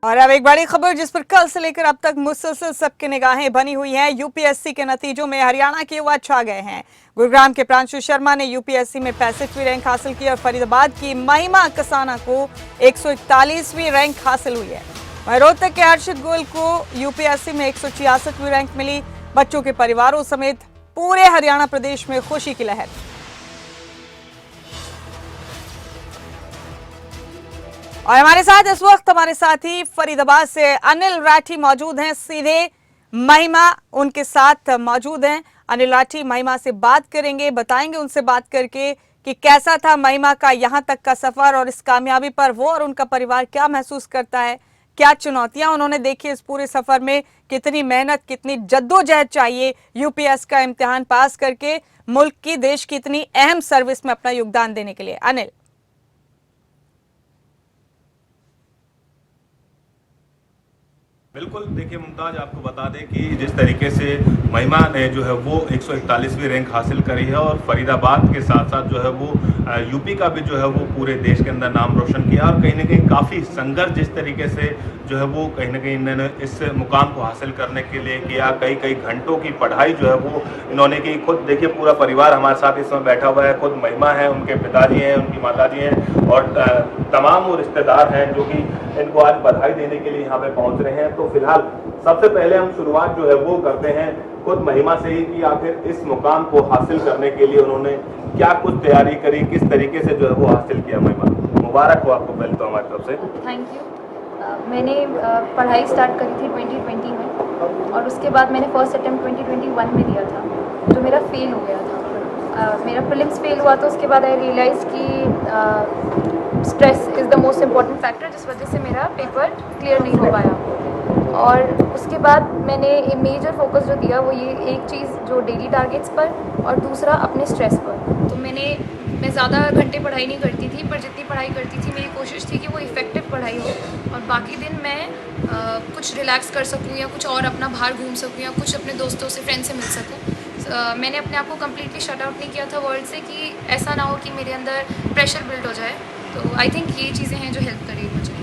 और अब एक बड़ी खबर जिस पर कल से लेकर अब तक मुसलसल सबकी निगाहें बनी हुई हैं। यूपीएससी के नतीजों में हरियाणा के युवा छा गए हैं। गुरुग्राम के प्रांशु शर्मा ने यूपीएससी में 65वीं रैंक हासिल की और फरीदाबाद की महिमा कसाना को 141वीं रैंक हासिल हुई है। वहीं रोहतक के हर्षित गोयल को यूपीएससी में 166वीं रैंक मिली। बच्चों के परिवारों समेत पूरे हरियाणा प्रदेश में खुशी की लहर। और हमारे साथ इस वक्त हमारे साथी फरीदाबाद से अनिल राठी मौजूद हैं। सीधे महिमा उनके साथ मौजूद हैं। अनिल राठी महिमा से बात करेंगे, बताएंगे उनसे बात करके कि कैसा था महिमा का यहाँ तक का सफर और इस कामयाबी पर वो और उनका परिवार क्या महसूस करता है, क्या चुनौतियां उन्होंने देखी इस पूरे सफर में, कितनी मेहनत कितनी जद्दोजहद चाहिए यूपीएस का इम्तिहान पास करके मुल्क की देश की इतनी अहम सर्विस में अपना योगदान देने के लिए। अनिल। बिल्कुल, देखिए मुमताज, आपको बता दें कि जिस तरीके से महिमा ने जो है वो 141वीं रैंक हासिल करी है और फरीदाबाद के साथ साथ जो है वो यूपी का भी जो है वो पूरे देश के अंदर नाम रोशन किया और कहीं ना कहीं काफ़ी संघर्ष जिस तरीके से जो है वो कहीं ना कहीं इन्होंने इस मुकाम को हासिल करने के लिए किया। कई घंटों की पढ़ाई जो है वो इन्होंने की। खुद देखिए पूरा परिवार हमारे साथ इस समय बैठा हुआ है। खुद महिमा है, उनके पिताजी हैं, उनकी माताजी हैं और तमाम वो रिश्तेदार हैं जो कि इनको आज बधाई देने के लिए यहाँ पे पहुँच रहे हैं। तो फिलहाल सबसे पहले हम शुरुआत जो है वो करते हैं खुद महिमा से ही कि आखिर इस मुकाम को हासिल करने के लिए उन्होंने क्या कुछ तैयारी करी, किस तरीके से जो है वो हासिल किया। महिमा, मुबारक हो आपको पहले तो हमारी तरफ से। Thank you. मैंने पढ़ाई स्टार्ट करी थी 2020 में और उसके बाद मैंने फर्स्ट अटेम्प्ट 2021 में दिया था जो मेरा फेल हो गया था। मेरा प्रीलिम्स फेल हुआ तो उसके बाद आई रियलाइज़ कि stress is the most important factor जिस वजह से मेरा पेपर क्लियर नहीं हो पाया। और उसके बाद मैंने मेजर फोकस जो दिया वो ये एक चीज़ जो डेली टारगेट्स पर और दूसरा अपने स्ट्रेस पर। तो मैं ज़्यादा घंटे पढ़ाई नहीं करती थी, पर जितनी पढ़ाई करती थी मेरी कोशिश थी कि वो इफ़ेक्टिव पढ़ाई हो और बाकी दिन मैं कुछ रिलैक्स कर सकूँ या कुछ और अपना बाहर घूम सकूँ या कुछ अपने दोस्तों से, फ्रेंड से मिल सकूँ। मैंने अपने आप को कम्प्लीटली शट आउट नहीं किया था वर्ल्ड से कि ऐसा ना हो कि मेरे अंदर प्रेशर बिल्ड हो जाए। तो आई थिंक ये चीज़ें हैं जो हेल्प करेगी मुझे।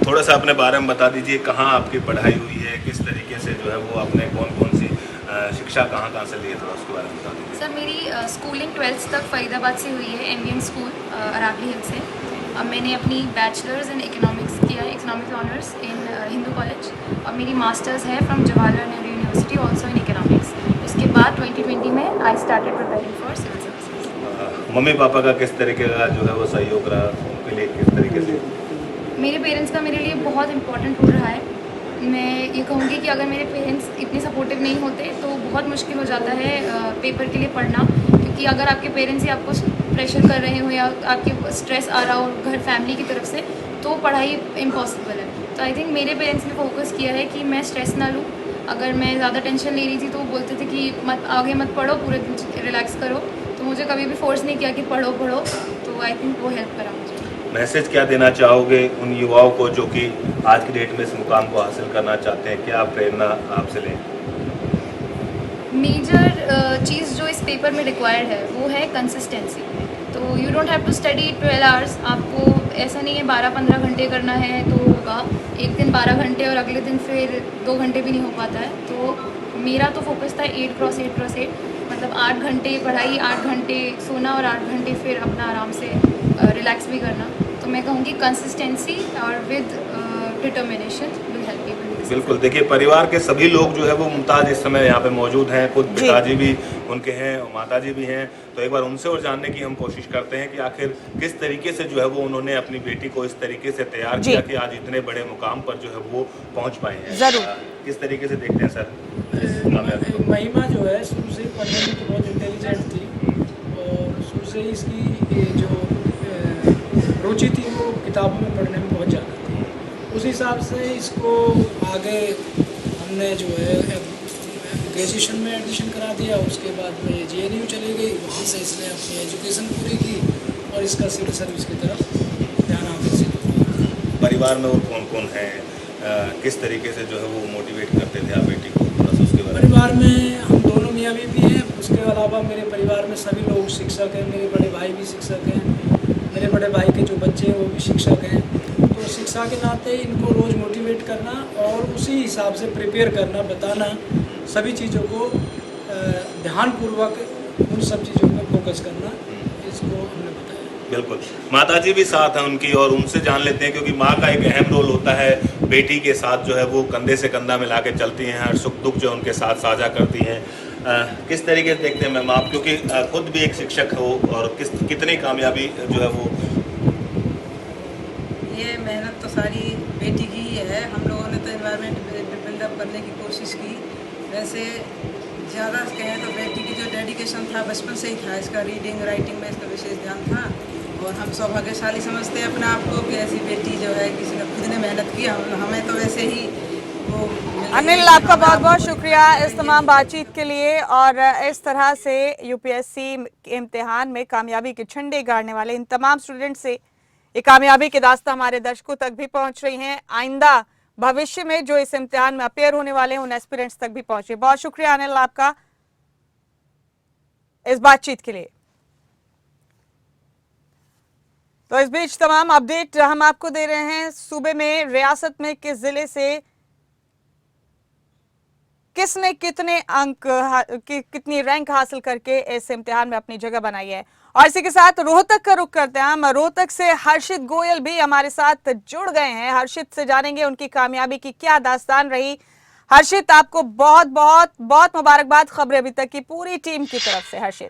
थोड़ा सा अपने बारे में बता दीजिए, कहाँ आपकी पढ़ाई हुई है, किस तरीके से जो है वो आपने कौन सी शिक्षा कहाँ से ली है, थोड़ा उसके बारे में बता दीजिए। सर, मेरी स्कूलिंग 12th तक फरीदाबाद से हुई है, एमवीएम स्कूल अरावली हिल से। अब मैंने अपनी बैचलर्स इन इकोनॉमिक्स किया है, economics honours in Hindu college, और मेरी मास्टर्स है from Jawaharlal Nehru university also in economics. उसके बाद 2020 में I started preparing for civil services. Mummy papa का किस तरीके का जो है वो सहयोग रहा उनके लिए, किस तरीके से? मेरे पेरेंट्स का मेरे लिए बहुत इंपॉर्टेंट रोल रहा है। मैं ये कहूँगी कि अगर मेरे पेरेंट्स इतने सपोर्टिव नहीं होते तो बहुत मुश्किल हो जाता है पेपर के लिए पढ़ना, क्योंकि अगर आपके पेरेंट्स ही आपको प्रेशर कर रहे हो या आपके स्ट्रेस आ रहा हो घर फैमिली की तरफ से तो पढ़ाई इम्पॉसिबल है। तो आई थिंक मेरे पेरेंट्स ने फोकस किया है कि मैं स्ट्रेस ना लूँ। अगर मैं ज़्यादा टेंशन ले रही थी तो वो बोलते थे कि आगे मत पढ़ो, पूरे दिन रिलैक्स करो। तो मुझे कभी भी फोर्स नहीं किया कि पढ़ो। तो आई थिंक वो हेल्प करा मुझे। मैसेज क्या देना चाहोगे उन युवाओं को जो कि आज की डेट में इस मुकाम को हासिल करना चाहते हैं? क्या प्रेरणा आपसे लें? मेजर चीज़ जो इस पेपर में रिक्वायर्ड है वो है कंसिस्टेंसी। तो you don't have to study 12 hours. आपको ऐसा नहीं है 12-15 घंटे करना है तो होगा। एक दिन 12 घंटे और अगले दिन फिर 2 घंटे भी नहीं हो पाता है। तो मेरा तो फोकस था 8x8, मतलब 8 घंटे पढ़ाई, 8 घंटे सोना और 8 घंटे फिर अपना आराम से रिलैक्स भी करना। तो मैं कहूँगी कंसिस्टेंसी और with determination will help you. बिल्कुल, देखिए परिवार के सभी लोग जो है वो मुमताज इस समय यहाँ पे मौजूद हैं। खुद पिताजी भी उनके हैं और माताजी भी हैं। तो एक बार उनसे और जानने की हम कोशिश करते हैं कि आखिर किस तरीके से जो है वो उन्होंने अपनी बेटी को इस तरीके से तैयार किया कि आज इतने बड़े मुकाम पर जो है वो पहुँच पाए हैं। जरूर, किस तरीके से देखते हैं सर? महिमा जो है शुरू से पढ़ने में तो बहुत इंटेलिजेंट थी और शुरू से इसकी जो रुचि थी वो किताबों में पढ़ने में बहुत ज़्यादा थी। उस हिसाब से इसको आगे हमने जो है ग्रेजुएशन में एडमिशन करा दिया। उसके बाद में JNU चली गई, वहाँ से इसने अपनी एजुकेशन पूरी की और इसका सिविल सर्विस की तरफ ध्यान आकर्षित हुआ। परिवार में और कौन कौन है, किस तरीके से जो है वो मोटिवेट करते थे आप बेटी को, थोड़ा सा उसके बारे में? परिवार में हम दोनों मियाँ बीवी हैं। उसके अलावा मेरे परिवार में सभी लोग शिक्षक हैं। मेरे बड़े भाई भी शिक्षक हैं, मेरे बड़े भाई के जो बच्चे हैं वो भी शिक्षक हैं। तो शिक्षा हिस्सा के नाते इनको रोज़ मोटिवेट करना और उसी हिसाब से प्रिपेयर करना, बताना, सभी चीज़ों को ध्यानपूर्वक उन सब चीज़ों पर फोकस करना, इसको हमने बताया। बिल्कुल, माता जी भी साथ हैं उनकी और उनसे जान लेते हैं, क्योंकि माँ का एक अहम रोल होता है बेटी के साथ जो है वो कंधे से कंधा मिला के चलती हैं, हर सुख दुख जो उनके साथ साझा करती हैं। किस तरीके से देखते हैं मैम आप, क्योंकि खुद भी एक शिक्षक हो और कितनी कामयाबी जो है वो? ये मेहनत तो सारी बेटी की ही है। हम लोगों ने तो एनवायरनमेंट बिल्डअप करने की कोशिश की। वैसे ज़्यादा कहें तो बेटी की जो डेडिकेशन था बचपन से ही था, इसका रीडिंग राइटिंग में इसका विशेष ध्यान था और हम सौभाग्यशाली समझते हैं अपने आप को कि ऐसी बेटी जो है किसी ने खुद ने मेहनत की। हमें तो वैसे ही वो। अनिल, आपका बहुत बहुत शुक्रिया इस तमाम बातचीत के लिए। और इस तरह से यूपीएससी के इम्तिहान में कामयाबी के झंडे गाड़ने वाले इन तमाम स्टूडेंट से ये कामयाबी के दास्ता हमारे दर्शकों तक भी पहुंच रही हैं। आइंदा भविष्य में जो इस इम्तिहान में अपेयर होने वाले हैं उन एस्पिरेंट्स तक भी पहुंचे। बहुत शुक्रिया अनिल आपका इस बातचीत के लिए। तो इस बीच तमाम अपडेट हम आपको दे रहे हैं। सूबे में, रियासत में किस जिले से किसने कितने अंक कितनी रैंक हासिल करके इस इम्तिहान में अपनी जगह बनाई है। और इसी के साथ रोहतक का रुख करते हैं हम। रोहतक से हर्षित गोयल भी हमारे साथ जुड़ गए हैं। हर्षित से जानेंगे उनकी कामयाबी की क्या दास्तान रही। हर्षित, आपको बहुत बहुत बहुत मुबारकबाद खबरें अभी तक की पूरी टीम की तरफ से। हर्षित।